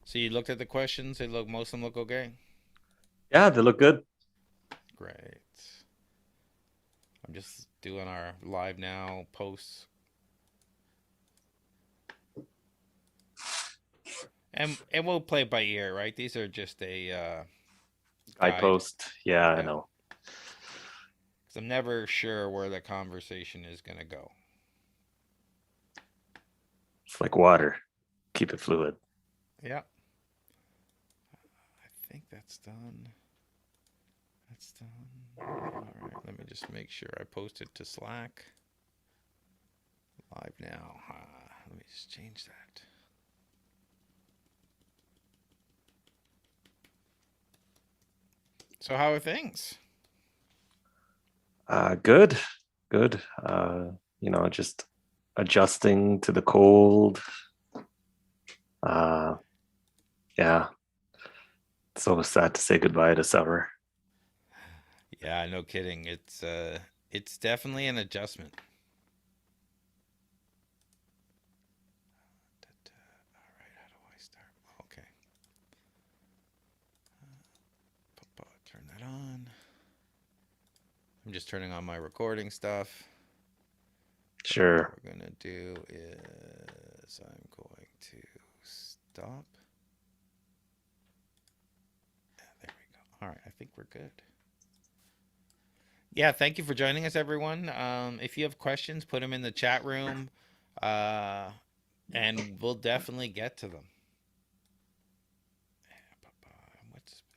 So you looked at the questions. Most of them look okay. Yeah, they look good. Great. I'm just doing our live now posts, and we'll play it by ear, right? These are just a guide. Guidepost. Yeah, I Yeah, know. because I'm never sure where the conversation is gonna go. It's like water. Keep it fluid. Yeah, I think that's done. That's done. All right, let me just make sure I post it to Slack live now. Let me just change that. So how are things? Good, good. Just adjusting to the cold. Uh, yeah, it's so sad to say goodbye to summer. Yeah, no kidding. It's definitely an adjustment. All right, how do I start? Okay, turn that on. I'm just turning on my recording stuff. But what Sure. we're gonna do is I'm going to stop. There we go. All right, I think we're good. Yeah, thank you for joining us, everyone. If you have questions, put them in the chat room, uh, and we'll definitely get to them.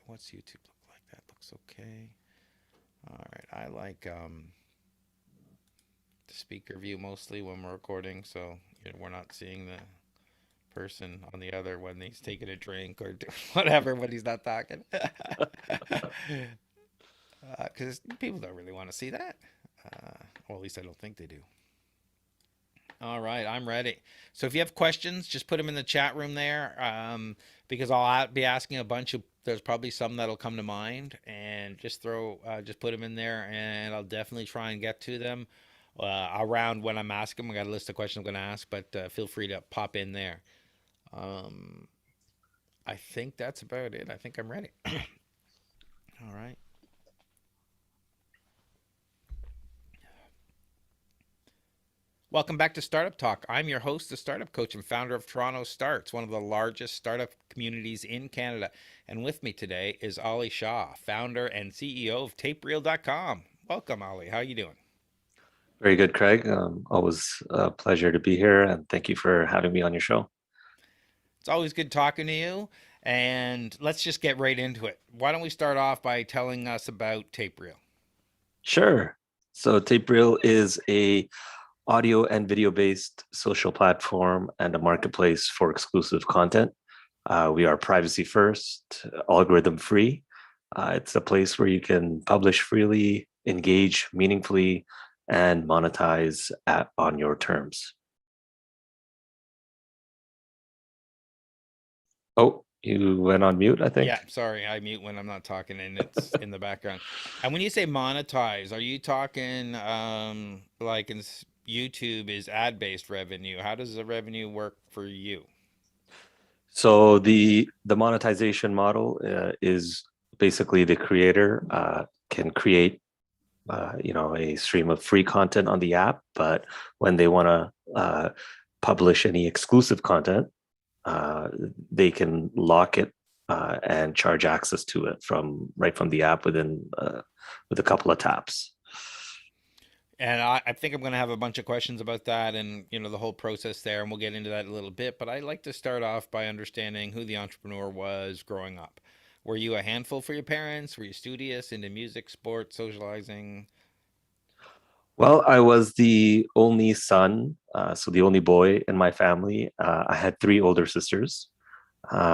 What's YouTube look like? That looks okay. All right, I like the speaker view mostly when we're recording, so we're not seeing the person on the other when he's taking a drink or whatever when he's not talking. Because people don't really want to see that. Or at least I don't think they do. All right, I'm ready. So if you have questions, just put them in the chat room there, because be asking a bunch of. There's probably some that'll come to mind, and just put them in there, and I'll definitely try and get to them around when I'm asking. I got a list of questions I'm going to ask, but feel free to pop in there. Um, I think that's about it. I think I'm ready. All right. Welcome back to Startup Talk. I'm your host, the startup coach and founder of Toronto Starts, one of the largest startup communities in Canada. And with me today is Ollie Shaw, founder and CEO of TapeReal.com. Welcome, Ollie. How are you doing? Very good, Craig. Always a pleasure to be here, and thank you for having me on your show. It's always good talking to you. And let's just get right into it. Why don't we start off by telling us about TapeReal? Sure. So TapeReal is a audio and video based social platform and a marketplace for exclusive content. We are privacy first, algorithm free. It's a place where you can publish freely, engage meaningfully, and monetize on your terms. Oh, you went on mute, I Yeah, think. sorry, I mute when I'm not talking and it's in the background. And when you say monetize, are you talking like YouTube is ad-based revenue? How does the revenue work for you? So the monetization model is basically the creator can create a stream of free content on the app, but when they want to publish any exclusive content, uh, they can lock it and charge access to it from the app with a couple of taps. And I think I'm going to have a bunch of questions about that and the whole process there, and we'll get into that in a little bit. But I'd like to start off by understanding who the entrepreneur was growing up. Were you a handful for your parents? Were you studious, into music, sports, socializing? Well, I was the only son, so the only boy in my family. I had three older sisters.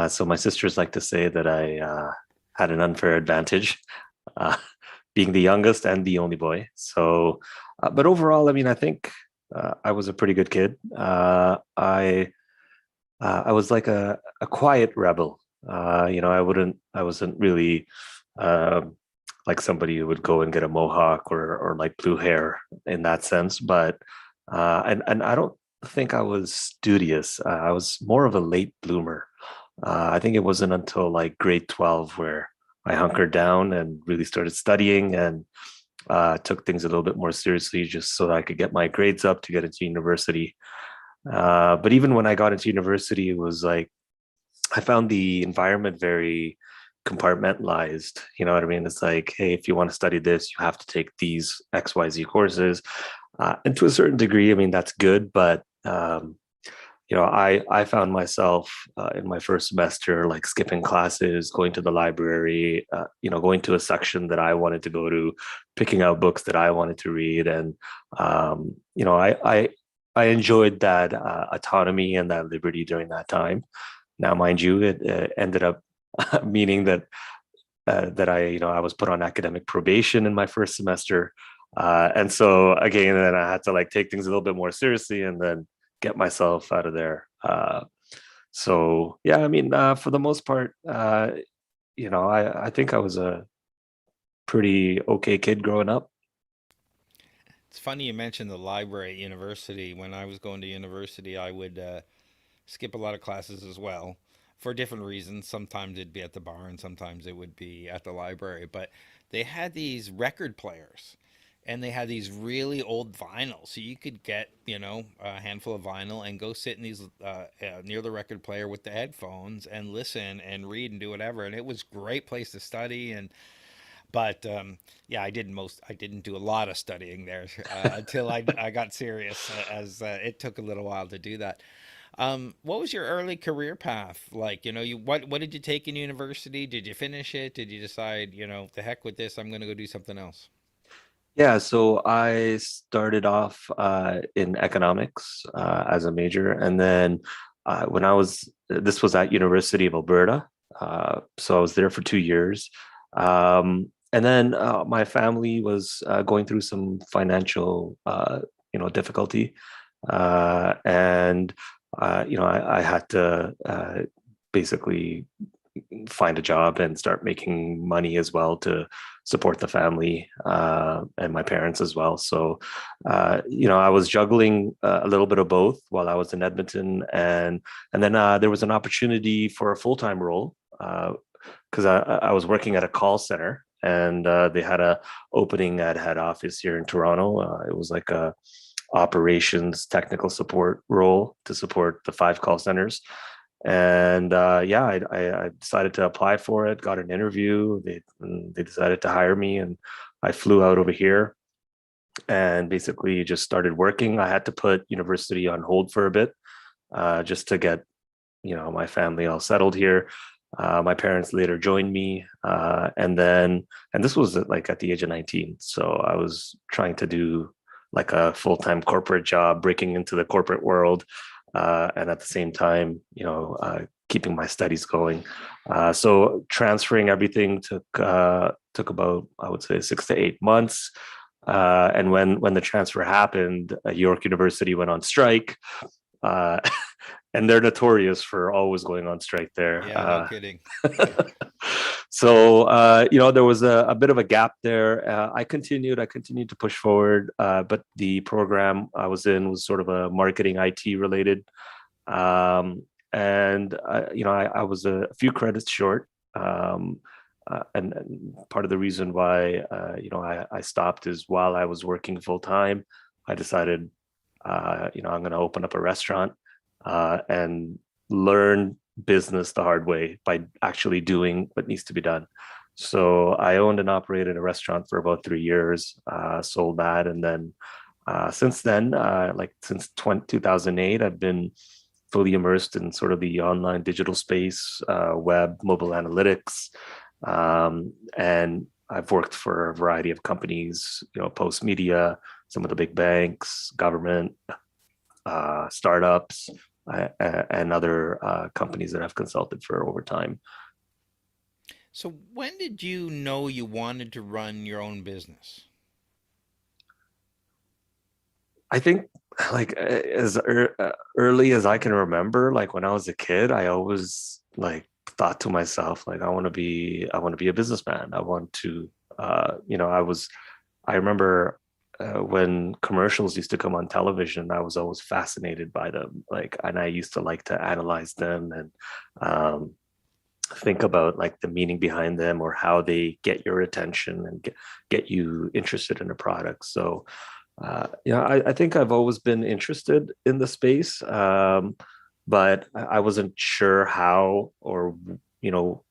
So my sisters like to say that I had an unfair advantage, uh, being the youngest and the only boy. But overall, I mean, I think I was a pretty good kid. I was like a quiet rebel. I wasn't really um like somebody who would go and get a mohawk or like blue hair in that sense. But and I don't think I was studious. I was more of a late bloomer. I think it wasn't until like grade 12 where I hunkered down and really started studying and took things a little bit more seriously just so that I could get my grades up to get into university. But even when I got into university, it was like I found the environment very compartmentalized. You know what I mean? It's like, hey, if you want to study this, you have to take these XYZ courses. And to a certain degree, I mean, that's good. But, I found myself in my first semester, like skipping classes, going to the library, going to a section that I wanted to go to, picking out books that I wanted to read. And, I enjoyed that autonomy and that liberty during that time. Now, mind you, it ended up meaning that I was put on academic probation in my first semester, and so again, then I had to like take things a little bit more seriously and then get myself out of there. So yeah, I mean, for the most part, I think I was a pretty okay kid growing up. It's funny you mentioned the library at university. When I was going to university, I would skip a lot of classes as well for different reasons. Sometimes it'd be at the bar and sometimes it would be at the library. But they had these record players and they had these really old vinyls. So you could get, a handful of vinyl and go sit in these near the record player with the headphones and listen and read and do whatever. And it was a great place to study. But yeah, I didn't do a lot of studying there until I got serious, as it took a little while to do that. What was your early career path like? What did you take in university? Did you finish it? Did you decide, the heck with this, I'm going to go do something else? Yeah, so I started off in economics as a major, and then this was at University of Alberta, so I was there for 2 years, and then my family was going through some financial, difficulty, and I had to basically find a job and start making money as well to support the family and my parents as well. So, I was juggling a little bit of both while I was in Edmonton, and then there was an opportunity for a full time role because I was working at a call center. And they had a opening at head office here in Toronto. It was like a operations technical support role to support the 5 call centers. And yeah, I decided to apply for it, got an interview. They decided to hire me, and I flew out over here and basically just started working. I had to put university on hold for a bit just to get my family all settled here. My parents later joined me, and this was like at the age of 19. So I was trying to do like a full-time corporate job, breaking into the corporate world, and at the same time, keeping my studies going. So transferring everything took about, I would say, 6 to 8 months. And when the transfer happened, York University went on strike. Uh, and they're notorious for always going on strike there. Yeah, no kidding. So there was a bit of a gap there. I continued to push forward, but the program I was in was sort of a marketing IT related, and I was a few credits short. And part of the reason why I stopped is while I was working full time, I decided I'm going to open up a restaurant and learn business the hard way by actually doing what needs to be done. So I owned and operated a restaurant for about 3 years, sold that. And then since then, like since 2008, I've been fully immersed in sort of the online digital space, web, mobile analytics. And I've worked for a variety of companies, post media, some of the big banks, government, startups, and other companies that I've consulted for over time. So when did you know you wanted to run your own business? I think like early as I can remember, like when I was a kid, I always like thought to myself, like I want to be a businessman. I want to, I remember when commercials used to come on television, I was always fascinated by them. Like, and I used to like to analyze them and um, think about like the meaning behind them or how they get your attention and get you interested in a product. So, yeah, I think I've always been interested in the space, but I wasn't sure how or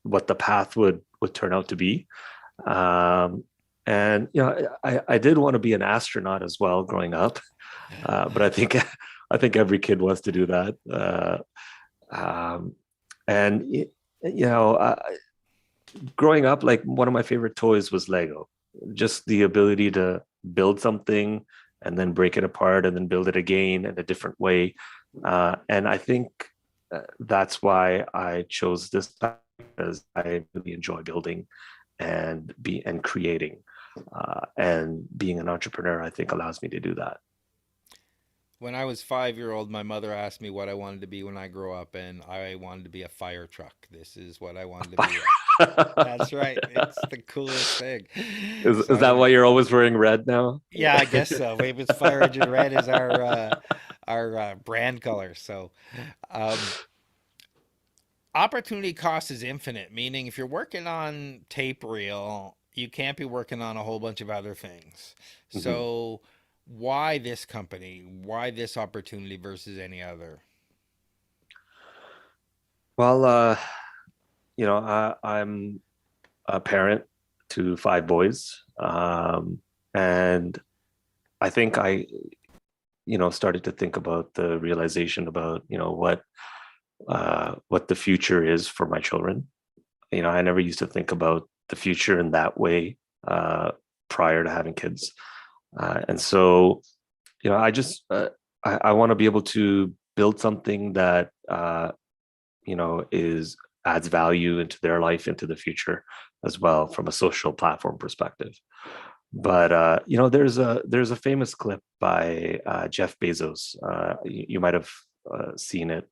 what the path would turn out to be. Um, and I did want to be an astronaut as well growing up, but I think I think every kid wants to do that. Um, and growing up, like one of my favorite toys was Lego. Just the ability to build something and then break it apart and then build it again in a different way. And I think that's why I chose this path, because I really enjoy building and creating. And being an entrepreneur, I think, allows me to do that. When I was 5 year old, my mother asked me what I wanted to be when I grow up, and I wanted to be a fire truck. This is what I wanted to be. That's right. It's the coolest thing. Is that So why you're always wearing red now? yeah, I guess so. Maybe it's fire engine red is our brand color. So um, opportunity cost is infinite. Meaning, if you're working on TapeReal, you can't be working on a whole bunch of other things. Mhm. So why this company? Why this opportunity versus any other? Well, I'm a parent to five boys, and I think I, started to think about the realization about, what the future is for my children. I never used to think about the future in that way prior to having kids, and so I just I want to be able to build something that is adds value into their life into the future as well from a social platform perspective. But there's a famous clip by Jeff Bezos. You might have seen it.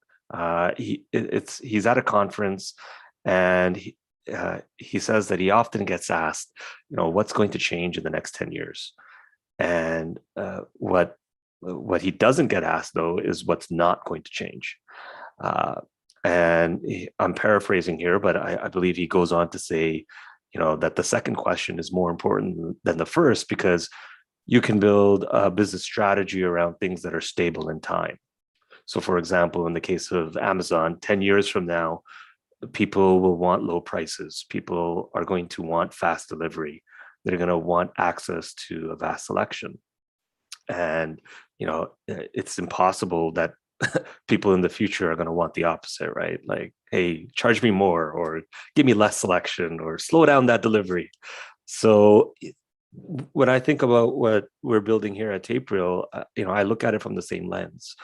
He's at a conference, and he says that he often gets asked, what's going to change in the next 10 years. And what he doesn't get asked though is what's not going to change. Uh, I'm paraphrasing here, but I believe he goes on to say, that the second question is more important than the first, because you can build a business strategy around things that are stable in time. So, for example, in the case of Amazon, 10 years from now, people will want low prices. People are going to want fast delivery. They're going to want access to a vast selection. And, it's impossible that people in the future are going to want the opposite, right? Like, hey, charge me more, or give me less selection, or slow down that delivery. So when I think about what we're building here at TapeReal, I look at it from the same lens.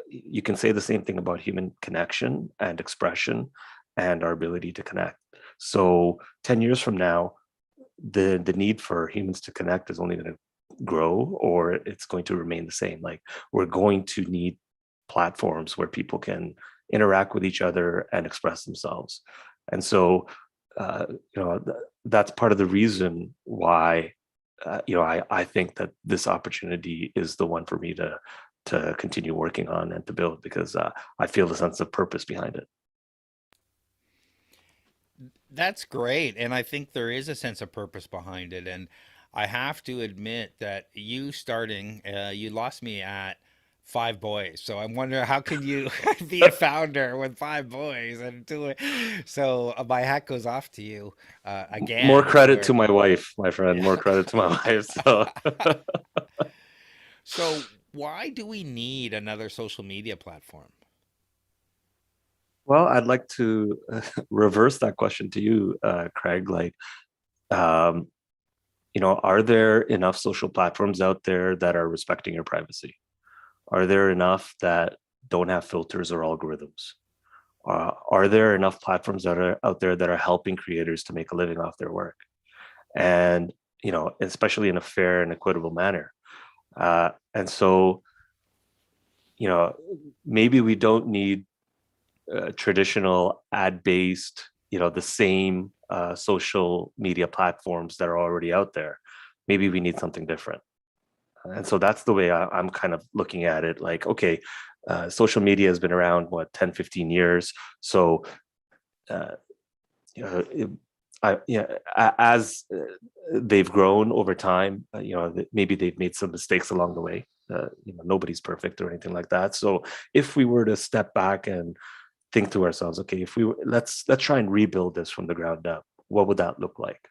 You can say the same thing about human connection and expression and our ability to connect. So 10 years from now, the need for humans to connect is only going to grow, or it's going to remain the same. Like, we're going to need platforms where people can interact with each other and express themselves. And so uh, that's part of the reason why I think that this opportunity is the one for me to continue working on and to build, because I feel the sense of purpose behind it. That's great. And I think there is a sense of purpose behind it. And I have to admit that you starting, you lost me at five boys. So I'm wondering how can you be a founder with five boys and do it? So my hat goes off to you More again credit for, to my wife, my friend. yeah. More credit to my wife. So, So why do we need another social media platform? well, I'd like to reverse that question to you, Craig. Like, um, are there enough social platforms out there that are respecting your privacy? Are there enough that don't have filters or algorithms? Are there enough platforms that are out there that are helping creators to make a living off their work? And, especially in a fair and equitable manner. And so, you know, maybe we don't need traditional ad-based, the same social media platforms that are already out there. Maybe we need something different. And so that's the way I'm kind of looking at it. Like, okay, social media has been around, what, 10, 15 years. So, uh, you know, as they've grown over time, maybe they've made some mistakes along the way. Nobody's perfect or anything like that. So if we were to step back and think to ourselves, okay, if we were, let's try and rebuild this from the ground up, what would that look like?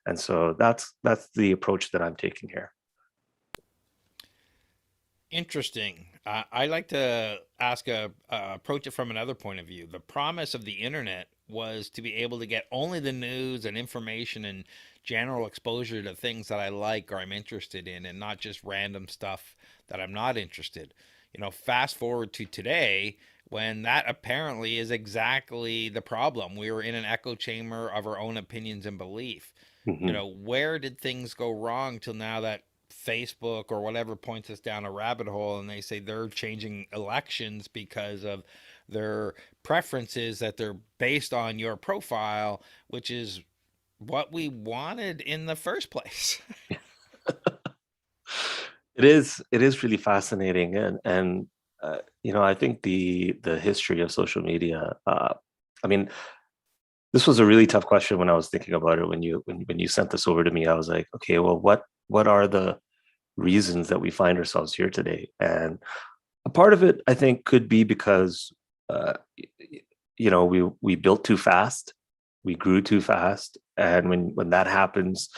And so that's the approach that I'm taking here. Interesting. I like to approach it from another point of view. The promise of the internet was to be able to get only the news and information and general exposure to things that I like or I'm interested in, and not just random stuff that I'm not interested. Fast forward to today, when that apparently is exactly the problem. We were in an echo chamber of our own opinions and belief. Mhm. Where did things go wrong till now that Facebook or whatever points us down a rabbit hole and they say they're changing elections because of their preferences that they're based on your profile, which is what we wanted in the first place. It is really fascinating, and I think the history of social media. I mean, this was a really tough question when I was thinking about it. When you sent this over to me, I was like, okay, well, what are the reasons that we find ourselves here today? And a part of it, I think, could be because we built too fast, we grew too fast, and when that happens,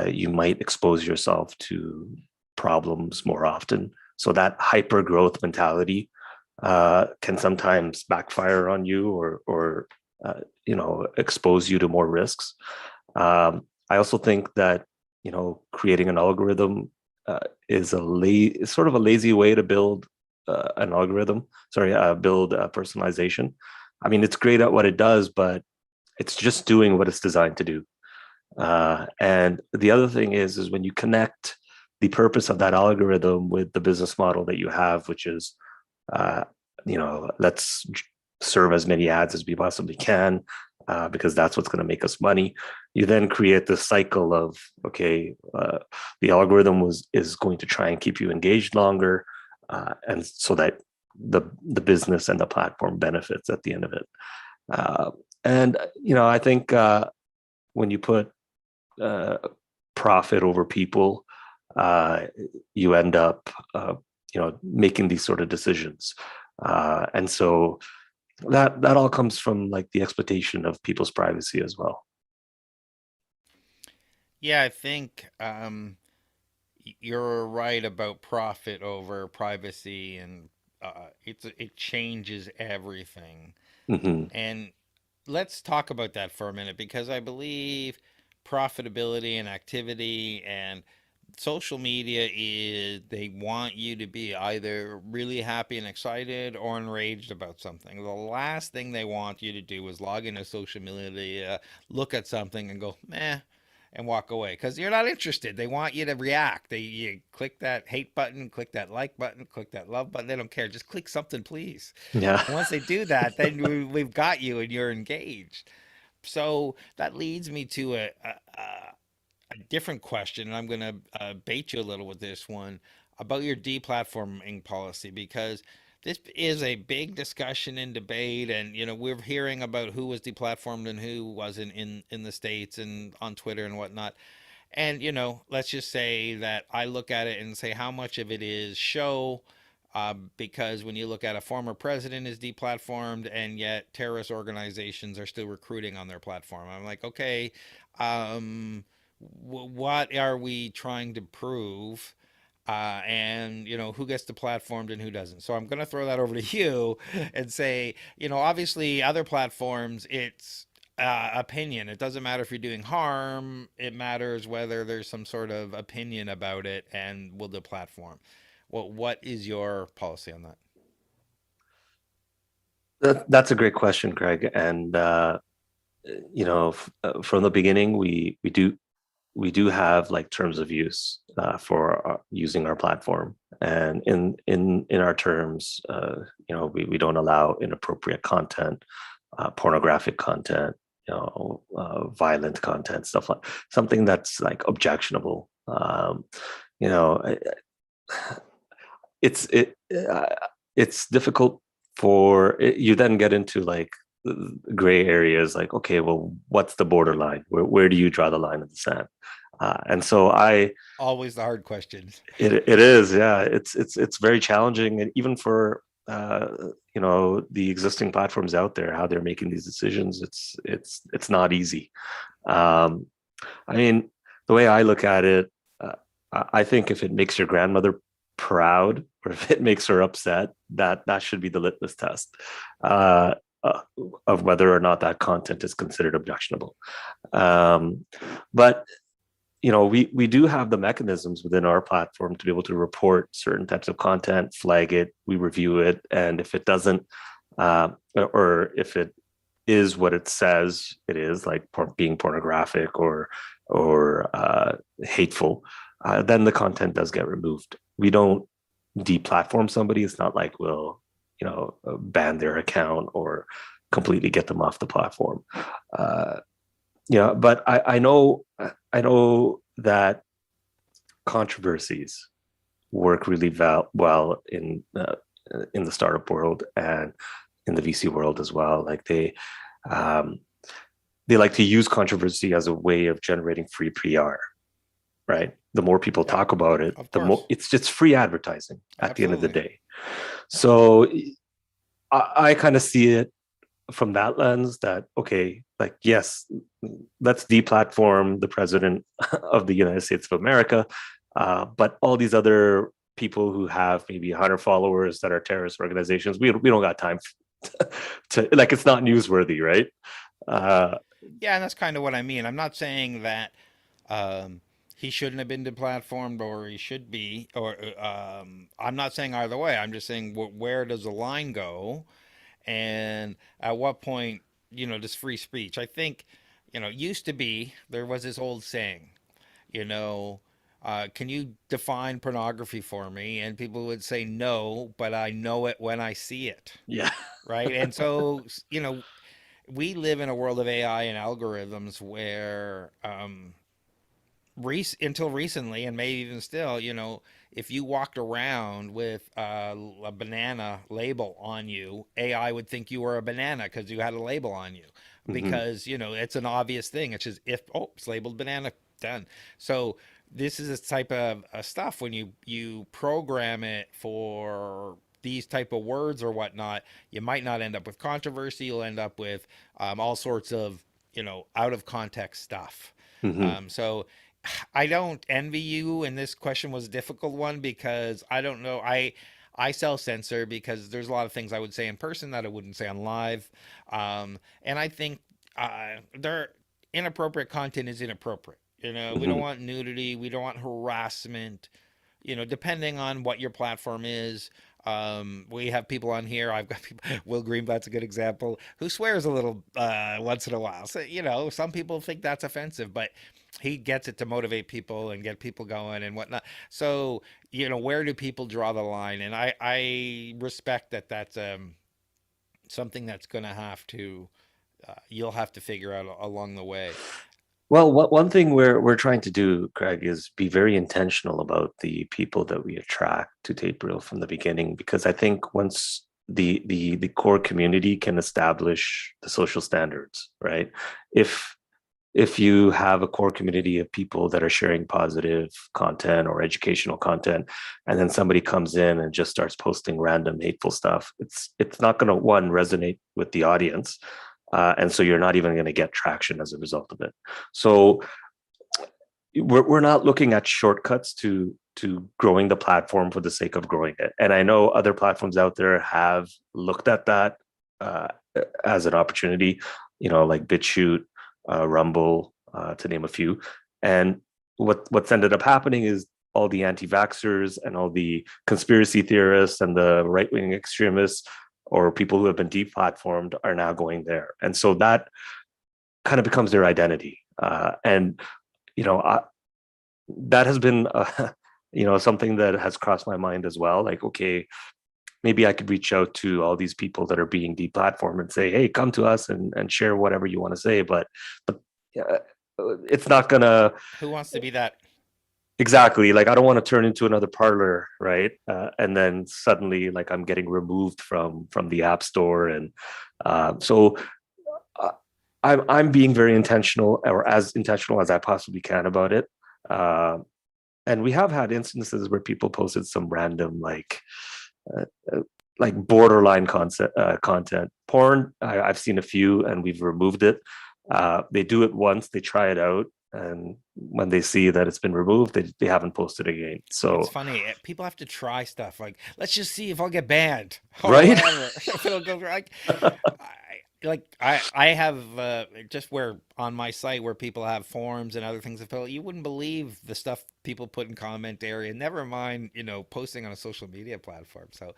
you might expose yourself to problems more often. So that hyper growth mentality can sometimes backfire on you, or expose you to more risks. I also think that creating an algorithm is sort of a lazy way to build an algorithm. Sorry, build personalization. I mean, it's great at what it does, but it's just doing what it's designed to do. And the other thing is when you connect the purpose of that algorithm with the business model that you have, which is, uh, let's serve as many ads as we possibly can, because that's what's going to make us money. You then create this cycle of, okay, the algorithm is going to try and keep you engaged longer, and so that the business and the platform benefits at the end of it. Uh, and I think when you put uh, profit over people, uh, you end up, making these sort of decisions. And so that all comes from like the expectation of people's privacy as well. Yeah, I think you're right about profit over privacy, and it changes everything. Hmm. And let's talk about that for a minute, because I believe profitability and activity and social media is, they want you to be either really happy and excited or enraged about something. The last thing they want you to do is log into social media, look at something and go, meh, and walk away because you're not interested. They want you to react. You click that hate button, click that like button, click that love button. They don't care. Just click something, please. Yeah. And once they do that, then we've got you and you're engaged. So that leads me to a different question, and I'm going to bait you a little with this one about your deplatforming policy, because this is a big discussion and debate, and we're hearing about who was deplatformed and who wasn't in the states and on Twitter and whatnot. And let's just say that I look at it and say how much of it is show. Because when you look at a former president is deplatformed, and yet terrorist organizations are still recruiting on their platform, I'm like, okay, um, what are we trying to prove? And who gets deplatformed and who doesn't. So I'm going to throw that over to you and say, obviously other platforms, it's opinion. It doesn't matter if you're doing harm. It matters whether there's some sort of opinion about it and will the platform. Well, what is your policy on that? That's a great question, Craig. And from the beginning, we do have like terms of use for using our platform, and in our terms, we don't allow inappropriate content, pornographic content, violent content, stuff like something that's like objectionable. you know, it's it it's difficult you then get into like gray areas, like, okay, well, what's the borderline? Where do you draw the line in the sand? And so Always the hard questions. it is, yeah, it's very challenging, and even for the existing platforms out there, how they're making these decisions, it's not easy. um I mean, the way I look at it, I think if it makes your grandmother proud or if it makes her upset, that should be the litmus test uh, uh, of whether or not that content is considered objectionable. Um, but we do have the mechanisms within our platform to be able to report certain types of content, flag it, we review it, and if it doesn't, or if it is what it says it is, like being pornographic or hateful, then the content does get removed. We don't deplatform somebody. It's not like we'll ban their account or completely get them off the platform. But I know that controversies work really well in the startup world and in the VC world as well. Like um, they like to use controversy as a way of generating free PR, right? The more people Yeah, talk about it, of the more course. it's just free advertising at the end of the Absolutely. day. So I kind of see it from that lens that, okay, like, yes, let's deplatform the president of the United States of America, but all these other people who have maybe 100 followers that are terrorist organizations, we don't got time to, like, it's not newsworthy, right? uh Yeah, and that's kind of what I mean. I'm not saying that um, he shouldn't have been deplatformed or he should be, or I'm not saying either way. I'm just saying where does the line go, and at what point, does free speech? I think, used to be there was this old saying, you know. Can you define pornography for me? And people would say no, but I know it when I see it, yeah. right? And so, we live in a world of AI and algorithms where until recently, and maybe even still, if you walked around with a banana label on you, AI would think you were a banana because you had a label on you. Hmm. Because it's an obvious thing. It's just, if it's labeled banana, done. So this is this type of stuff when you program it for these type of words or whatnot, you might not end up with controversy. You'll end up with all sorts of out of context stuff. Hmm. So I don't envy you, and this question was a difficult one because I don't know. I self censor because there's a lot of things I would say in person that I wouldn't say on live, and I think there inappropriate content is inappropriate. We don't Hmm. want nudity, we don't want harassment. Depending on what your platform is. We have people on here. I've got people. Will Greenblatt's a good example who swears a little once in a while. So some people think that's offensive, but he gets it to motivate people and get people going and whatnot. So where do people draw the line? And I respect that. That's something that's gonna have to you'll have to figure out along the way. Well, one thing we're trying to do, Craig, is be very intentional about the people that we attract to TapeReal from the beginning, because I think once the core community can establish the social standards, right? If if you have a core community of people that are sharing positive content or educational content, and then somebody comes in and just starts posting random hateful stuff, it's not going to, one, resonate with the audience, and so you're not even going to get traction as a result of it. So we're not looking at shortcuts to growing the platform for the sake of growing it. And I know other platforms out there have looked at that uh, as an opportunity, like BitChute, Rumble, to name a few. And what's ended up happening is all the anti-vaxxers and all the conspiracy theorists and the right-wing extremists or people who have been deplatformed are now going there. And so that kind of becomes their identity. And you know, I, that has been, something that has crossed my mind as well. Like, okay, maybe I could reach out to all these people that are being deplatformed and say, hey, come to us and share whatever you want to say. But uh, it's not gonna. Who wants to be that? Exactly. Like I don't want to turn into another parlor, right? And then suddenly, like I'm getting removed from the app store, and so uh, I'm being very intentional, or as intentional as I possibly can about it. Uh, and we have had instances where people posted some random uh, like borderline content. Porn, I've seen a few, and we've removed it. They do it once, they try it out, and when they see that it's been removed, they haven't posted again. It's So, funny. People have to try stuff. Like, let's just see if I'll get banned or right? whatever. If it'll go like, I have just where on my site where people have forums and other things to fill. You wouldn't believe the stuff people put in comment area. Never mind, posting on a social media platform. So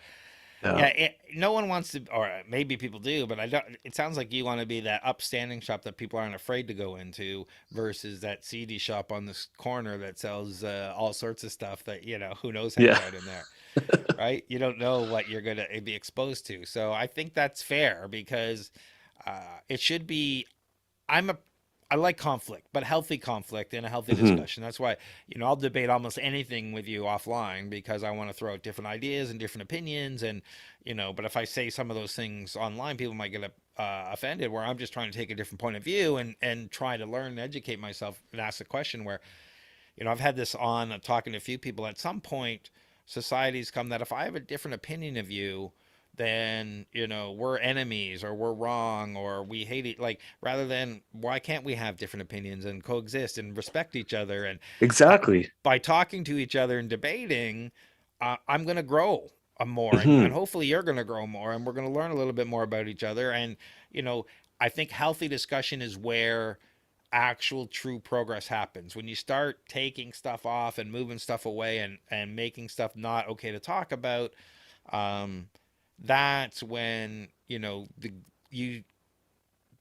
Yeah, yeah, no one wants to, or maybe people do, but I don't. It sounds like you want to be that upstanding shop that people aren't afraid to go into, versus that seedy shop on this corner that sells all sorts of stuff that who knows hangs yeah. out in there, right? You don't know what you're gonna be exposed to. So I think that's fair because it should be. I'm a I like conflict, but healthy conflict and a healthy Mhm. discussion. That's why, I'll debate almost anything with you offline because I want to throw out different ideas and different opinions. And, but if I say some of those things online, people might get offended where I'm just trying to take a different point of view and try to learn and educate myself and ask a question where, I've had this on talking to a few people. At some point, society's come that if I have a different opinion of you, then we're enemies or we're wrong or we hate it. Like rather than why can't we have different opinions and coexist and respect each other? And uh, Exactly. by talking to each other and debating, I'm going to grow more, and Mhm. hopefully you're going to grow more, and we're going to learn a little bit more about each other. And you know, I think healthy discussion is where actual true progress happens when you start taking stuff off and moving stuff away and making stuff not okay to talk about. um that's when the you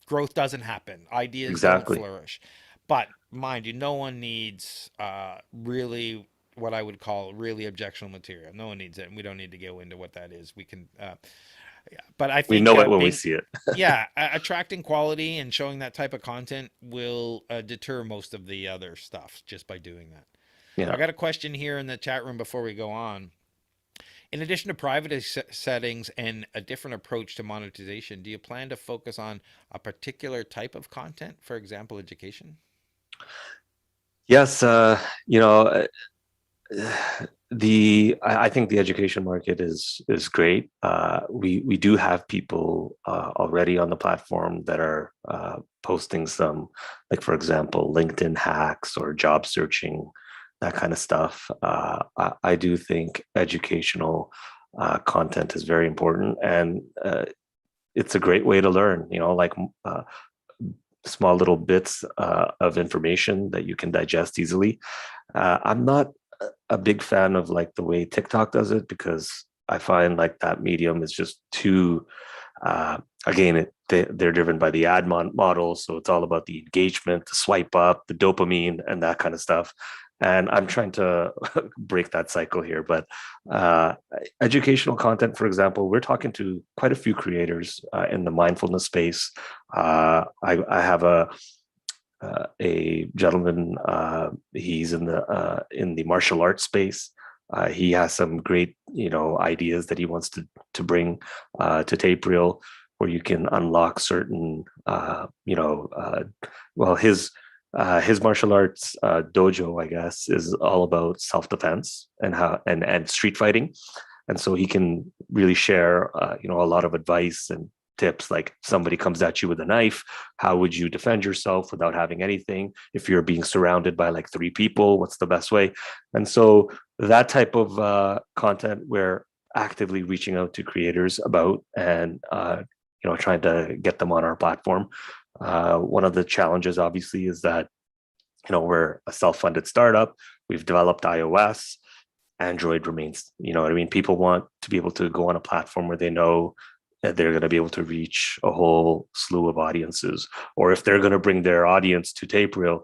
growth doesn't happen, ideas don't Exactly. flourish. But mind you, no one needs really what I would call really objectionable material. No one needs it, and we don't need to go into what that is. We can yeah. But I We think know it when we being see it. yeah, attracting quality and showing that type of content will deter most of the other stuff just by doing that. So I Yeah. got a question here in the chat room before we go on. In addition to private settings and a different approach to monetization, do you plan to focus on a particular type of content, for example, education? Yes. I think the education market is great. We do have people already on the platform that are posting some, like for example, LinkedIn hacks or job searching, that kind of stuff. I do think educational content is very important, and it's a great way to learn. Like small little bits of information that you can digest easily. I'm not a big fan of like the way TikTok does it, because I find like that medium is just too uh, again, they're driven by the model, so it's all about the engagement, the swipe up, the dopamine, and that kind of stuff. And I'm trying to break that cycle here. But uh, educational content, for example, we're talking to quite a few creators in the mindfulness space. I have a gentleman. He's in the martial arts space. He has some great, ideas that he wants to bring to TapeReal, where you can unlock certain, well, his martial arts dojo, I guess, is all about self defense and how and street fighting, and so he can really share, a lot of advice and tips. Like somebody comes at you with a knife, how would you defend yourself without having anything? If you're being surrounded by like three people, what's the best way? And so that type of content we're actively reaching out to creators about, and trying to get them on our platform. One of the challenges obviously is that we're a self-funded startup. We've developed iOS. Android remains, what I mean? People want to be able to go on a platform where they know that they're going to be able to reach a whole slew of audiences. Or if they're going to bring their audience to TapeReal,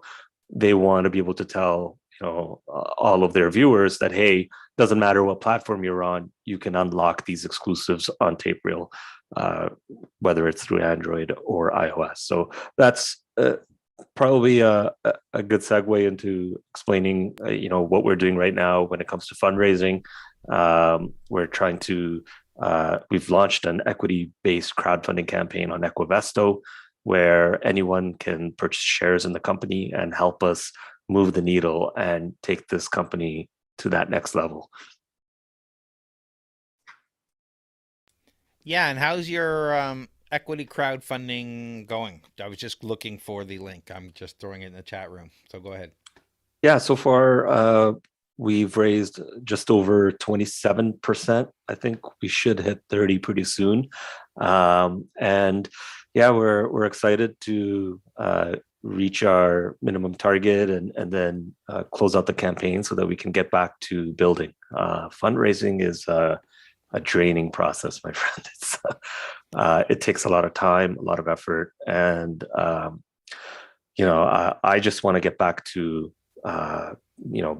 they want to be able to tell, all of their viewers that, hey, doesn't matter what platform you're on, you can unlock these exclusives on TapeReal, uh, whether it's through Android or iOS. So that's Probably a good segue into explaining, what we're doing right now when it comes to fundraising. We're trying to, we've launched an equity-based crowdfunding campaign on Equivesto, where anyone can purchase shares in the company and help us move the needle and take this company to that next level. Yeah, and how's your equity crowdfunding going? I was just looking for the link. I'm just throwing it in the chat room. So go ahead. Yeah, so far we've raised just over 27%. I think we should hit 30 pretty soon. And yeah, we're excited to reach our minimum target and then close out the campaign so that we can get back to building. Fundraising is a draining process, my friend. It takes a lot of time, a lot of effort, and I just want to get back to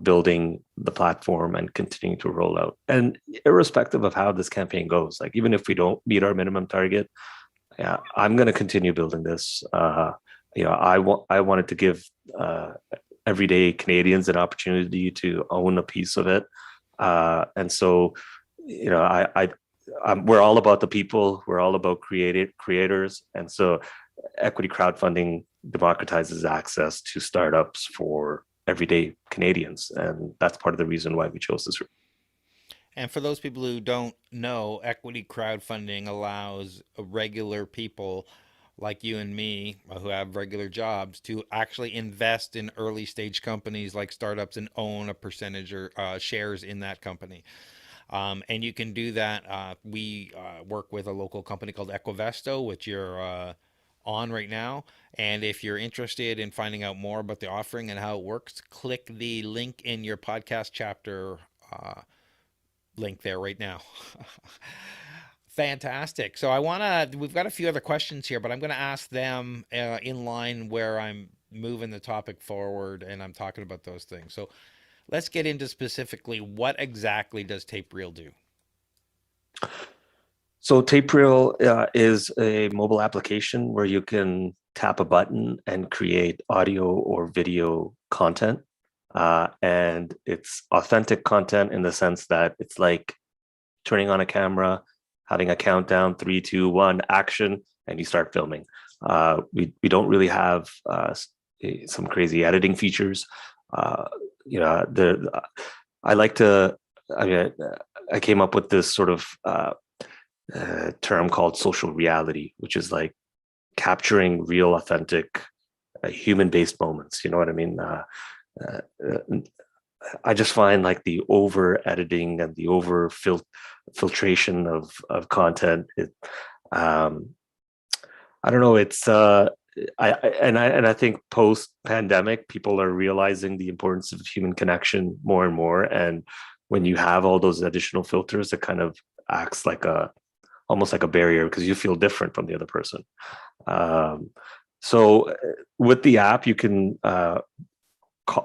building the platform and continuing to roll out. And irrespective of how this campaign goes, like even if we don't meet our minimum target, yeah, I'm going to continue building this. I wanted to give everyday Canadians an opportunity to own a piece of it, and so we're all about the people. We're all about creators, and so equity crowdfunding democratizes access to startups for everyday Canadians, and that's part of the reason why we chose this route. And for those people who don't know, equity crowdfunding allows regular people like you and me who have regular jobs to actually invest in early stage companies like startups and own a percentage or shares in that company. And you can do that. We work with a local company called Equivesto, which you're on right now. And if you're interested in finding out more about the offering and how it works, click the link in your podcast chapter link there right now. Fantastic. So we've got a few other questions here, but I'm going to ask them in line where I'm moving the topic forward and I'm talking about those things. So let's get into specifically what exactly does TapeReal do? So TapeReal is a mobile application where you can tap a button and create audio or video content. And it's authentic content in the sense that it's like turning on a camera, having a countdown, 3, 2, 1, action, and you start filming. We don't really have some crazy editing features. The I like to. I mean, I came up with this sort of term called social reality, which is like capturing real, authentic, human-based moments. You know what I mean? Uh, I just find like the over editing and the over filtration of content. Um, I don't know. I think post pandemic, people are realizing the importance of human connection more and more. And when you have all those additional filters, it kind of acts like almost like a barrier because you feel different from the other person. Um, so with the app, you can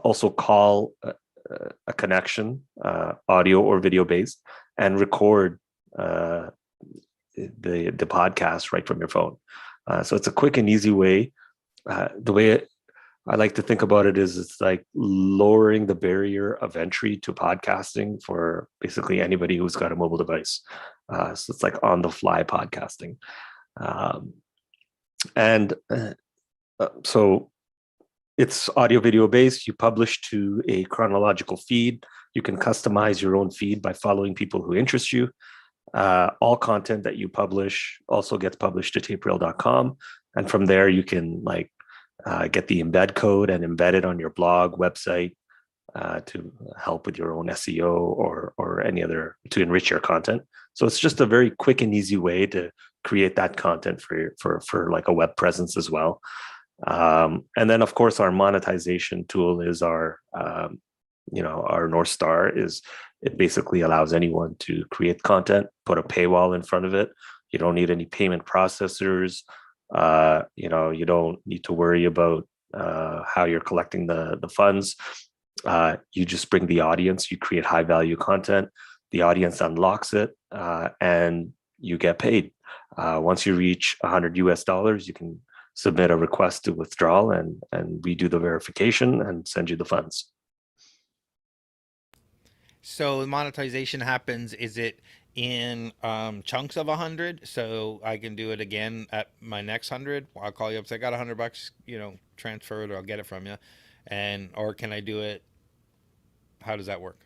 also call a connection, audio or video based, and record the podcast right from your phone. So it's a quick and easy way. The way I like to think about it is it's like lowering the barrier of entry to podcasting for basically anybody who's got a mobile device. So it's like on the fly podcasting. Um, and so it's audio video based. You publish to a chronological feed. You can customize your own feed by following people who interest you. All content that you publish also gets published to tapereal.com. And from there, you can get the embed code and embed it on your blog, website, to help with your own SEO or any other to enrich your content. So it's just a very quick and easy way to create that content for like a web presence as well. And then of course our monetization tool is our North Star. Is it basically allows anyone to create content, put a paywall in front of it. You don't need any payment processors. You don't need to worry about how you're collecting the funds. You just bring the audience, you create high value content, the audience unlocks it, and you get paid. Once you reach $100 US, you can submit a request to withdrawal, and we do the verification and send you the funds. So monetization happens, is it in chunks of 100? So I can do it again at my next 100. I'll call you up, say, I got $100, transfer it, or I'll get it from you. Or can I do it? How does that work?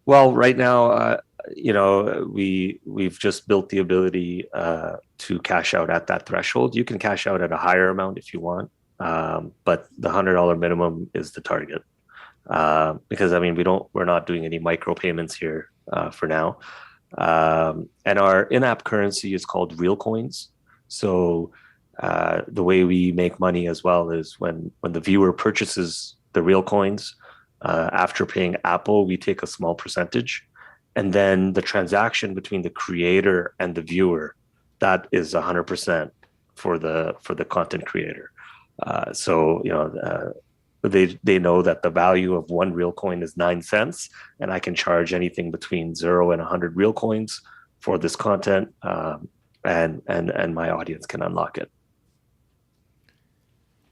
Well, right now, we've just built the ability to cash out at that threshold. You can cash out at a higher amount if you want, but the $100 minimum is the target. Because I mean, we're not doing any micro payments here for now. And our in-app currency is called real coins. So the way we make money as well is when the viewer purchases the real coins, after paying Apple, we take a small percentage, and then the transaction between the creator and the viewer, that is 100% for the content creator. So they know that the value of one real coin is 9 cents, and I can charge anything between 0 and 100 real coins for this content, and my audience can unlock it.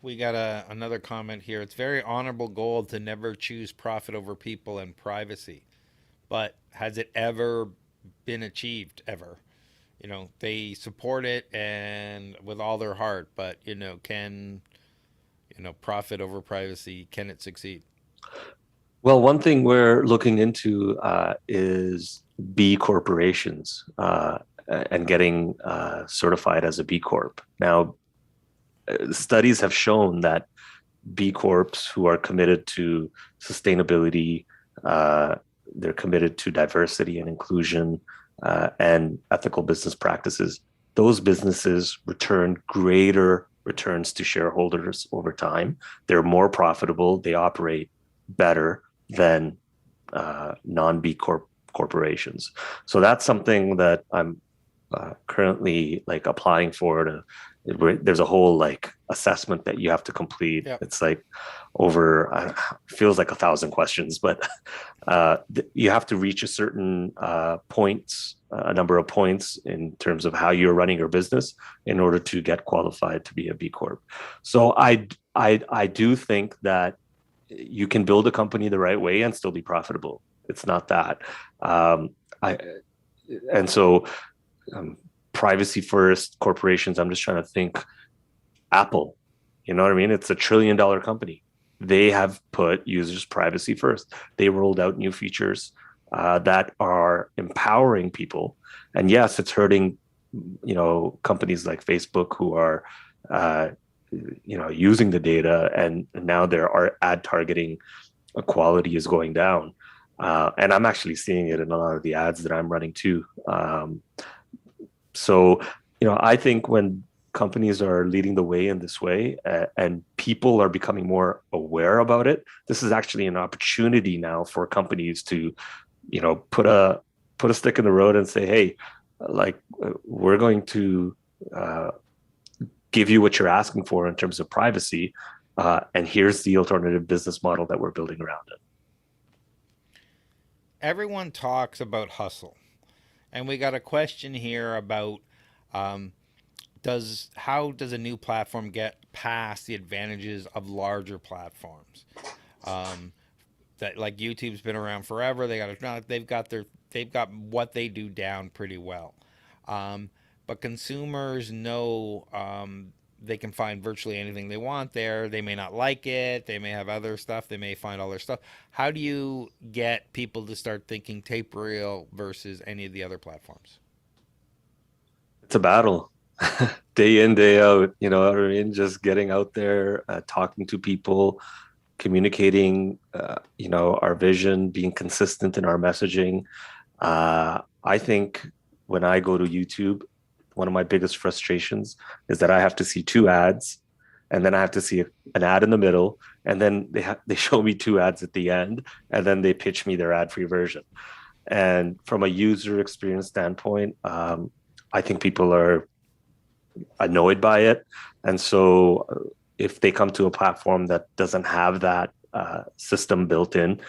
We got another comment here. It's very honorable goal to never choose profit over people and privacy. But has it ever been achieved ever? They support it and with all their heart, but can profit over privacy, can it succeed? Well, one thing we're looking into is B corporations and getting certified as a B Corp. Now, studies have shown that B Corps who are committed to sustainability, they're committed to diversity and inclusion, and ethical business practices. Those businesses return greater returns to shareholders over time. They're more profitable. They operate better than non-B Corp corporations. So that's something that I'm currently like applying for. There's a whole like assessment that you have to complete. Yep. It's like over feels like 1,000 questions, but you have to reach a certain points, a number of points in terms of how you're running your business in order to get qualified to be a B Corp. So I do think that you can build a company the right way and still be profitable. It's not that. I and so privacy first corporations. I'm just trying to think. Apple, you know what I mean? It's $1 trillion company. They have put users' privacy first. They rolled out new features that are empowering people. And yes, it's hurting, companies like Facebook who are, using the data, and now their ad targeting quality is going down. And I'm actually seeing it in a lot of the ads that I'm running too. So, I think when companies are leading the way in this way, and people are becoming more aware about it, this is actually an opportunity now for companies to, put a stick in the road and say, hey, like we're going to give you what you're asking for in terms of privacy, and here's the alternative business model that we're building around it. Everyone talks about hustle. And we got a question here about how does a new platform get past the advantages of larger platforms? That like YouTube's been around forever. They've got what they do down pretty well. But consumers know they can find virtually anything they want there. They may not like it. They may have other stuff. They may find all their stuff. How do you get people to start thinking TapeReal versus any of the other platforms? It's a battle. Day in, day out, you know what I mean? Just getting out there, talking to people, communicating, our vision, being consistent in our messaging. I think when I go to YouTube, one of my biggest frustrations is that I have to see two ads, and then I have to see an ad in the middle, and then they show me two ads at the end, and then they pitch me their ad-free version. And from a user experience standpoint, I think people are annoyed by it. And so if they come to a platform that doesn't have that system built in,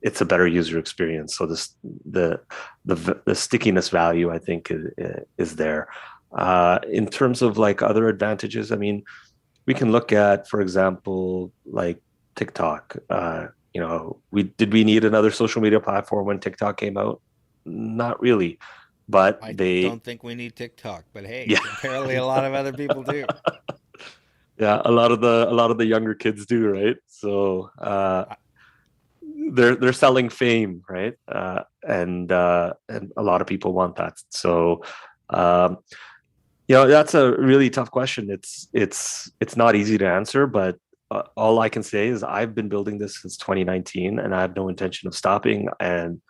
it's a better user experience. So the stickiness value, I think, is there. In terms of like other advantages, I mean, we can look at, for example, like TikTok. We need another social media platform when TikTok came out? Not really, but I they, don't think we need TikTok, but hey, yeah, apparently a lot of other people do. yeah, a lot of the younger kids do, right? So I, they're selling fame, right? And a lot of people want that. So um, that's a really tough question. It's not easy to answer, but all I can say is I've been building this since 2019, and I have no intention of stopping. And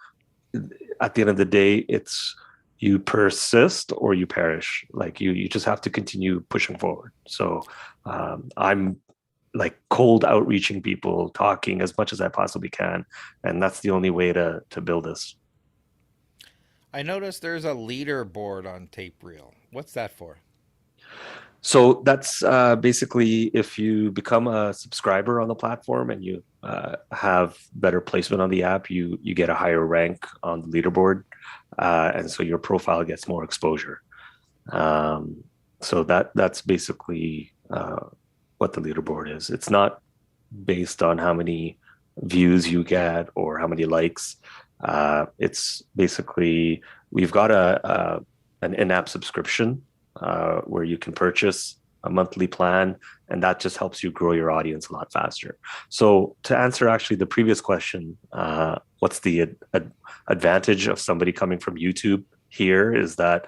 at the end of the day, it's you persist or you perish. Like you just have to continue pushing forward. So I'm like cold outreaching people, talking as much as I possibly can, and that's the only way to build this. I noticed there's a leaderboard on TapeReal. What's that for? So that's basically if you become a subscriber on the platform and you have better placement on the app, you get a higher rank on the leaderboard, and so your profile gets more exposure. Um, so that's basically what the leaderboard is. It's not based on how many views you get or how many likes. It's basically we've got a an in-app subscription where you can purchase a monthly plan, and that just helps you grow your audience a lot faster. So to answer actually the previous question, what's the advantage of somebody coming from YouTube here is that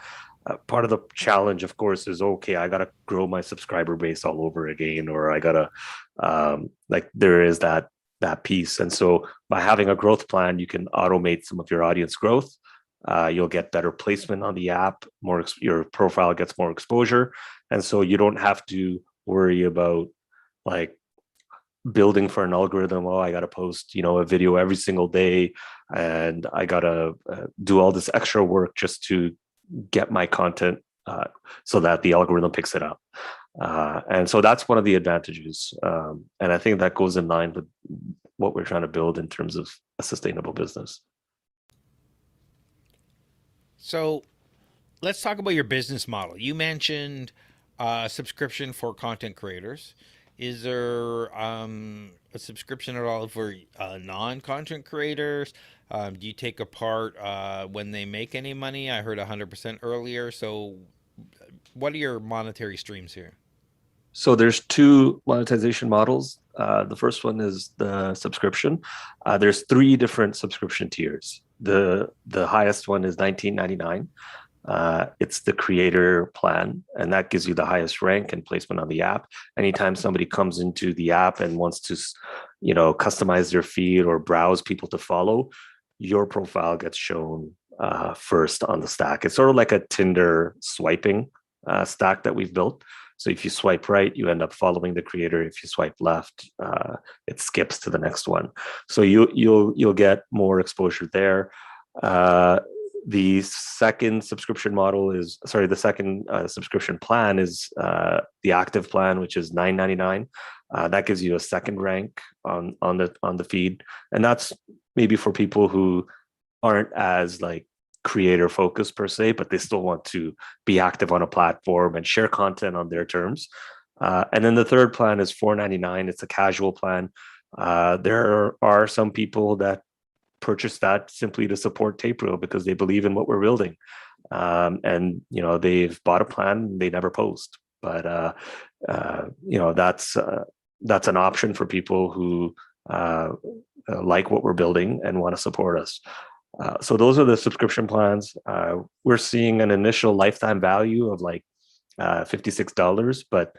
part of the challenge, of course, is okay, I got to grow my subscriber base all over again, or I got to like there is that piece. And so by having a growth plan, you can automate some of your audience growth. You'll get better placement on the app, your profile gets more exposure, and so you don't have to worry about like building for an algorithm. Oh, I got to post, a video every single day, and I got to do all this extra work just to get my content so that the algorithm picks it up. And so that's one of the advantages. And I think that goes in line with what we're trying to build in terms of a sustainable business. So let's talk about your business model. You mentioned subscription for content creators. Is there a subscription at all for non-content creators? Do you take a part when they make any money? I heard 100% earlier. So, what are your monetary streams here? So there's two monetization models. The first one is the subscription. There's three different subscription tiers. The highest one is $19.99. It's the creator plan, and that gives you the highest rank and placement on the app. Anytime somebody comes into the app and wants to, customize their feed or browse people to follow, your profile gets shown first on the stack. It's sort of like a Tinder swiping stack that we've built. So if you swipe right, you end up following the creator. If you swipe left, it skips to the next one. So you'll get more exposure there. The second subscription plan is the active plan, which is $9.99. That gives you a second rank on the feed, and that's maybe for people who aren't as like creator focused per se, but they still want to be active on a platform and share content on their terms. And then the third plan is $4.99. It's a casual plan. There are some people that purchase that simply to support TapeReal because they believe in what we're building. And they've bought a plan, they never post. But that's an option for people who like what we're building and want to support us. So those are the subscription plans. We're seeing an initial lifetime value of like $56, but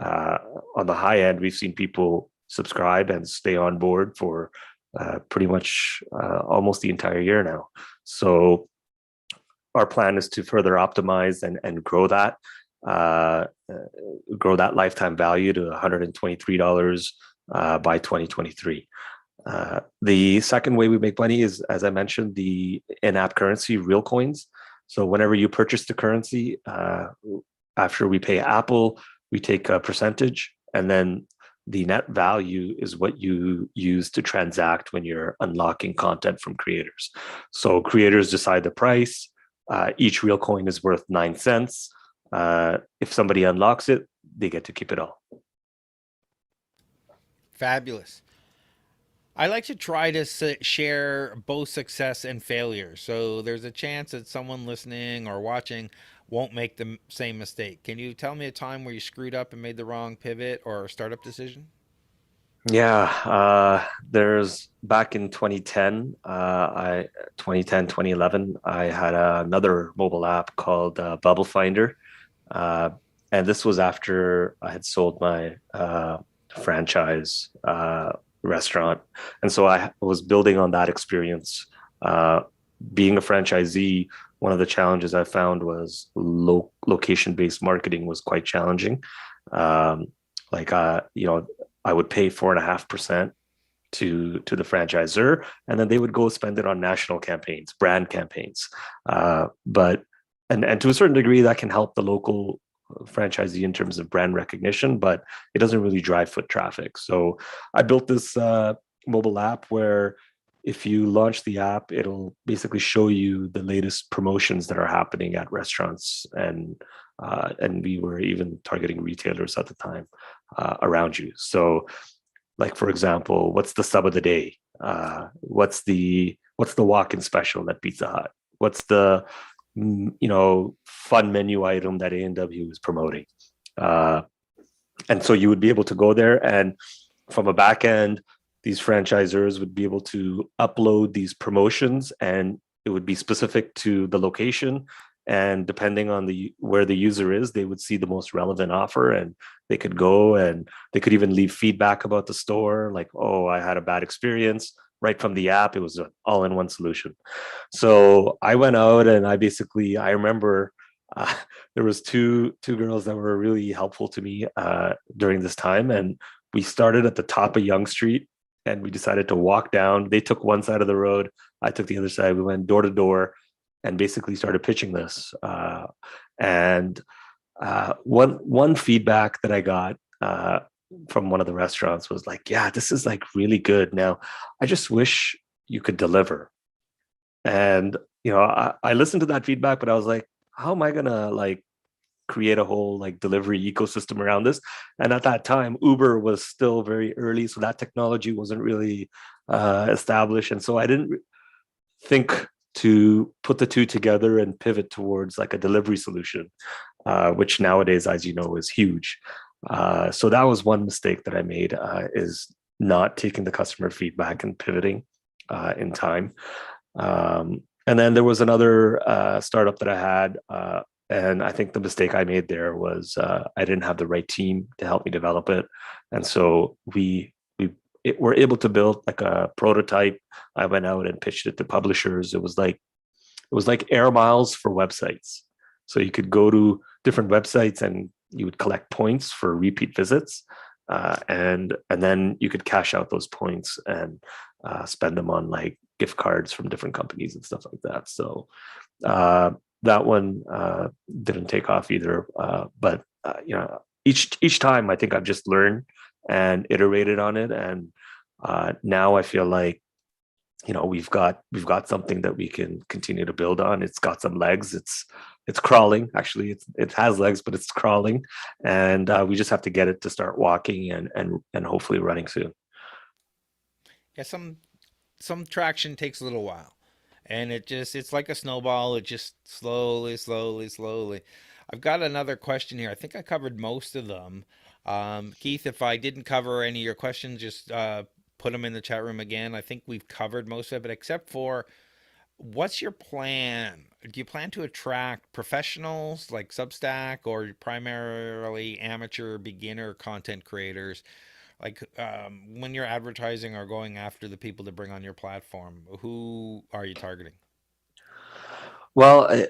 on the high end, we've seen people subscribe and stay on board for pretty much almost the entire year now. So our plan is to further optimize and grow that lifetime value to $123 by 2023. The second way we make money is, as I mentioned, the in-app currency, real coins. So whenever you purchase the currency, after we pay Apple, we take a percentage, and then the net value is what you use to transact when you're unlocking content from creators. So creators decide the price. Each real coin is worth 9 cents. If somebody unlocks it, they get to keep it all. Fabulous. I like to try to share both success and failure. So there's a chance that someone listening or watching won't make the same mistake. Can you tell me a time where you screwed up and made the wrong pivot or startup decision? Yeah, there's back in 2010, 2010, 2011, I had another mobile app called Bubble Finder. Uh, and this was after I had sold my franchise restaurant. And so I was building on that experience. Uh, Being a franchisee, one of the challenges I found was location-based marketing was quite challenging. Um, I would pay 4.5% to the franchisor, and then they would go spend it on national campaigns, brand campaigns. But and to a certain degree, that can help the local franchisee in terms of brand recognition, but it doesn't really drive foot traffic. So I built this mobile app where if you launch the app, it'll basically show you the latest promotions that are happening at restaurants, and we were even targeting retailers at the time around you. So like for example, what's the sub of the day? What's the walk-in special at Pizza Hut? What's the fun menu item that A&W is promoting? Uh, and so you would be able to go there, and from a back end, these franchisors would be able to upload these promotions, and it would be specific to the location. And depending on where the user is, they would see the most relevant offer, and they could go and they could even leave feedback about the store, like, oh, I had a bad experience. Right from the app, it was an all-in-one solution. So I went out and I remember uh, there was two girls that were really helpful to me during this time, and we started at the top of Yonge Street, and we decided to walk down. They took one side of the road, I took the other side. We went door to door and basically started pitching this. And one feedback that I got from one of the restaurants was like, "Yeah, this is like really good. Now, I just wish you could deliver." And I listened to that feedback, but I was like, "How am I gonna like create a whole like delivery ecosystem around this?" And at that time, Uber was still very early, so that technology wasn't really established, and so I didn't think to put the two together and pivot towards like a delivery solution, which nowadays, as you know, is huge. So that was one mistake that I made, is not taking the customer feedback and pivoting in time. And then there was another startup that I had, and I think the mistake I made there was I didn't have the right team to help me develop it, and so were able to build like a prototype. I went out and pitched it to publishers. It was like air miles for websites. So you could go to different websites and you would collect points for repeat visits, and then you could cash out those points and spend them on like gift cards from different companies and stuff like that. So uh, that one didn't take off either. But each time I think I've just learned and iterated on it, and now I feel like we've got something that we can continue to build on. It's got some legs. It's crawling. Actually, it has legs, but it's crawling, and we just have to get it to start walking and hopefully running soon. Yeah, some traction takes a little while, and it's like a snowball. It just slowly, slowly, slowly. I've got another question here. I think I covered most of them. Keith, if I didn't cover any of your questions, just put them in the chat room again. I think we've covered most of it, except for what's your plan? Do you plan to attract professionals like Substack, or primarily amateur beginner content creators? Like, when you're advertising or going after the people to bring on your platform, who are you targeting? Well,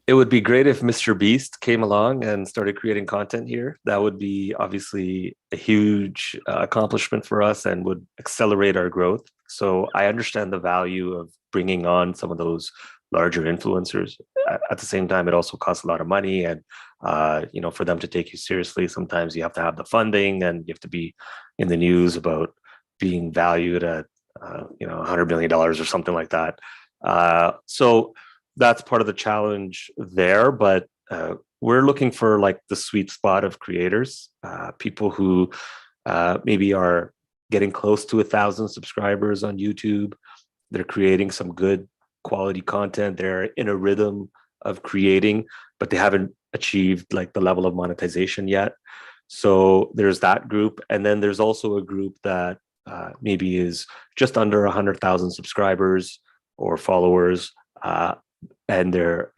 it would be great if Mr. Beast came along and started creating content here. That would be obviously a huge accomplishment for us and would accelerate our growth. So I understand the value of bringing on some of those larger influencers. At the same time, it also costs a lot of money, and for them to take you seriously, sometimes you have to have the funding, and you have to be in the news about being valued at $100 million or something like that. So that's part of the challenge there. But we're looking for like the sweet spot of creators, people who maybe are getting close to 1,000 subscribers on YouTube. They're creating some good quality content. They're in a rhythm of creating, but they haven't achieved like the level of monetization yet. So there's that group, and then there's also a group that maybe is just under 100,000 subscribers or followers, and they're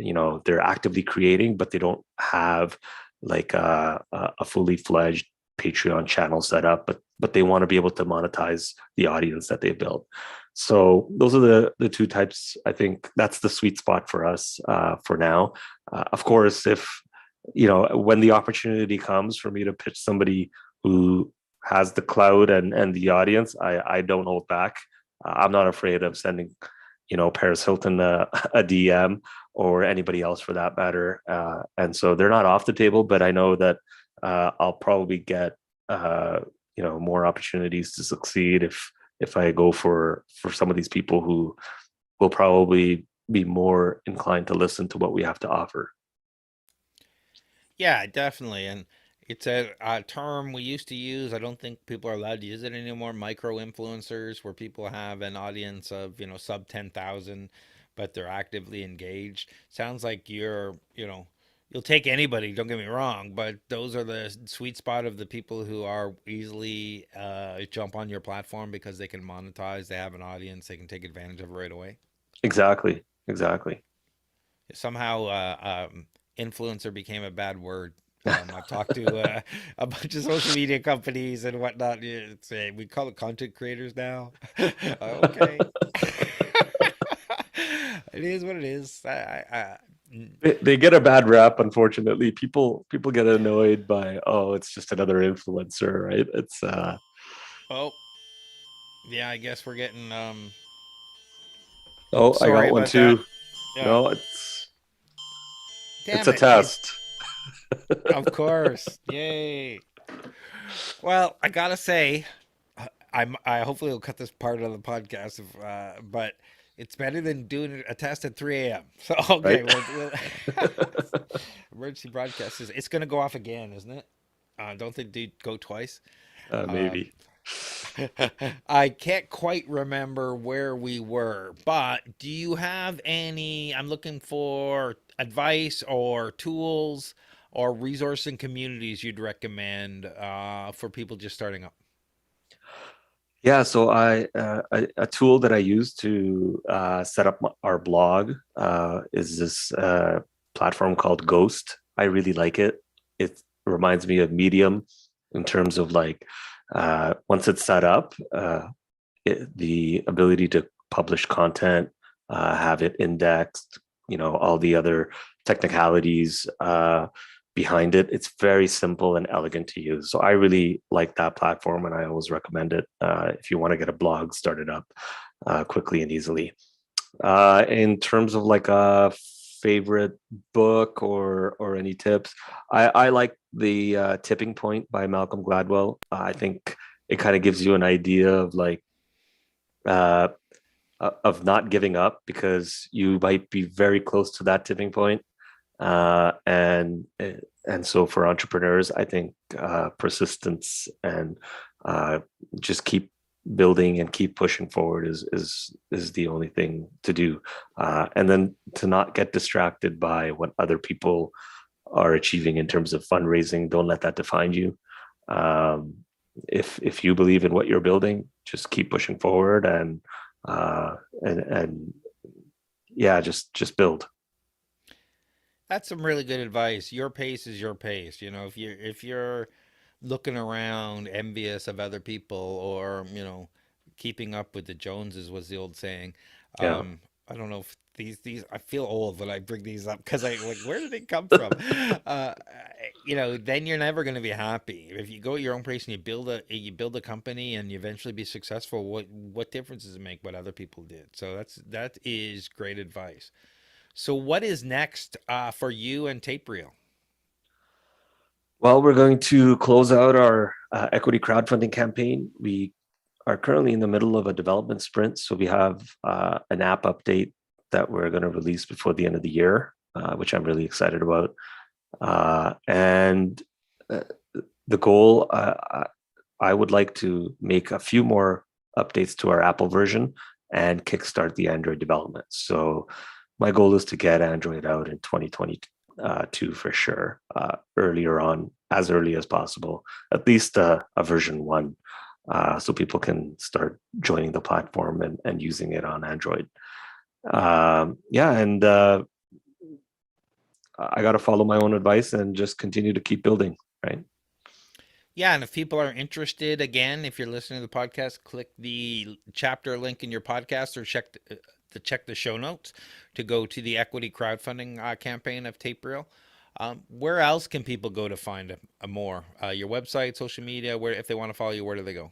actively creating, but they don't have like a fully fledged Patreon channel set up, but they want to be able to monetize the audience that they built. So those are the two types. I think that's the sweet spot for us for now. Of course, if when the opportunity comes for me to pitch somebody who has the cloud and the audience, I don't hold back. I'm not afraid of sending Paris Hilton a DM or anybody else for that matter. And so they're not off the table, but I know that I'll probably get more opportunities to succeed if I go for some of these people who will probably be more inclined to listen to what we have to offer. Yeah, definitely. And it's a term we used to use. I don't think people are allowed to use it anymore. Micro influencers, where people have an audience of, sub 10,000, but they're actively engaged. Sounds like you'll take anybody, don't get me wrong, but those are the sweet spot of the people who are easily jump on your platform because they can monetize, they have an audience, they can take advantage of it right away. Exactly. Somehow influencer became a bad word. I've talked to a bunch of social media companies and whatnot. We call it content creators now. Okay. It is what it is. They get a bad rap, unfortunately. People get annoyed by, oh, it's just another influencer, right? It's Oh, yeah, I guess we're getting oh, I sorry got one about that. too. Yeah. No, it's Damn a it. It test. Of course. Yay. Well, I gotta say, I hopefully will cut this part of the podcast, but it's better than doing a test at 3 a.m. So okay, Right? we'll emergency broadcast is it's gonna go off again, isn't it? Don't they do go twice? Um, Maybe. I can't quite remember where we were, but do you have any? I'm looking for advice or tools or resource and communities you'd recommend for people just starting up. Yeah, so a tool that I use to set up our blog is this platform called Ghost. I really like it. It reminds me of Medium in terms of like once it's set up, the ability to publish content, have it indexed, all the other technicalities behind it. It's very simple and elegant to use. So I really like that platform, and I always recommend it if you want to get a blog started up quickly and easily. In terms of like a favorite book or any tips, I like the Tipping Point by Malcolm Gladwell. I think it kind of gives you an idea of like uh, of not giving up because you might be very close to that tipping point. And so for entrepreneurs, I think persistence and uh, just keep building and keep pushing forward is the only thing to do. And then to not get distracted by what other people are achieving in terms of fundraising. Don't let that define you. Um, if you believe in what you're building, just keep pushing forward uh, and yeah, just build. That's some really good advice. Your pace is your pace. If you're looking around envious of other people or, keeping up with the Joneses was the old saying. Yeah. I don't know if these I feel old when I bring these up because I like where did they come from? Uh, then you're never going to be happy. If you go at your own pace and you build a company and you eventually be successful, what difference does it make what other people did? So that is great advice. So what is next for you and TapeReal? Well, we're going to close out our equity crowdfunding campaign. We are currently in the middle of a development sprint, so we have an app update that we're going to release before the end of the year, which I'm really excited about. And the goal, I would like to make a few more updates to our Apple version and kickstart the Android development. So my goal is to get Android out in 2022 for sure, earlier on, as early as possible, at least a version 1, so people can start joining the platform and using it on Android. Yeah, and I got to follow my own advice and just continue to keep building, right? Yeah, and if people are interested, again, if you're listening to the podcast, click the chapter link in your podcast or check the show notes to go to the equity crowdfunding campaign of TapeReal. Where else can people go to find a more? Your website, social media. Where if they want to follow you, where do they go?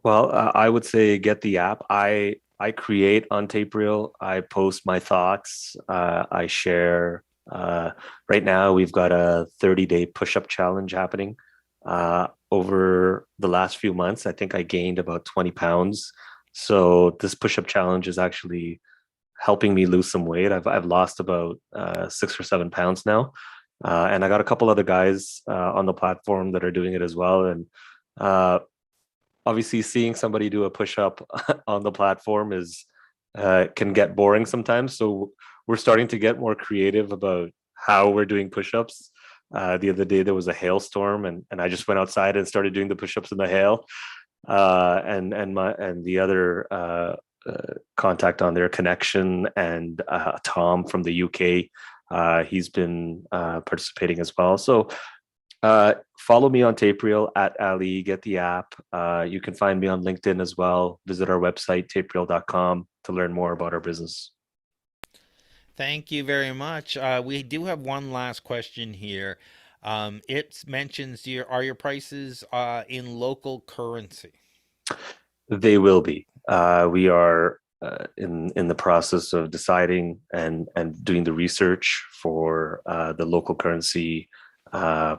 Well, I would say get the app. I create on TapeReal. I post my thoughts. I share. Right now, we've got a 30-day push-up challenge happening. Over the last few months, I think I gained about 20 pounds. So this push-up challenge is actually helping me lose some weight. I've lost about 6 or 7 pounds now, and I got a couple other guys on the platform that are doing it as well. And uh, obviously seeing somebody do a push up on the platform is can get boring sometimes, so we're starting to get more creative about how we're doing push-ups. The other day there was a hailstorm, and I just went outside and started doing the push-ups in the hail. And the other contact on their connection, and Tom from the UK, he's been participating as well. So follow me on TapeReal at Ali. Get the app. You can find me on LinkedIn as well. Visit our website, tapereal.com, to learn more about our business. Thank you very much. We do have one last question here. It mentions your prices in local currency? They will be. We are in the process of deciding and doing the research for the local currency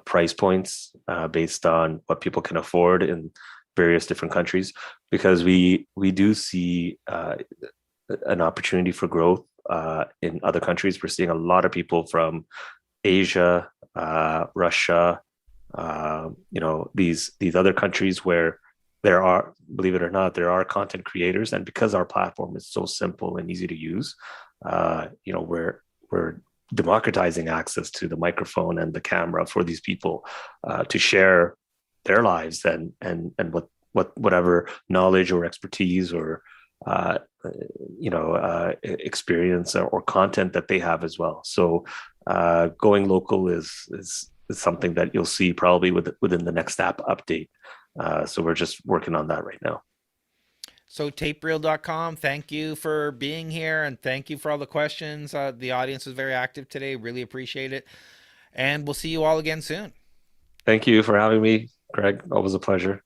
price points based on what people can afford in various different countries, because we do see an opportunity for growth in other countries. We're seeing a lot of people from Asia, Russia, these other countries where there are, believe it or not, there are content creators, and because our platform is so simple and easy to use, we're democratizing access to the microphone and the camera for these people to share their lives and whatever knowledge or expertise or uh, experience or content that they have as well. So going local is something that you'll see probably within the next app update. So we're just working on that right now. So tapereel.com, thank you for being here and thank you for all the questions. The audience was very active today. Really appreciate it. And we'll see you all again soon. Thank you for having me, Greg. Always a pleasure.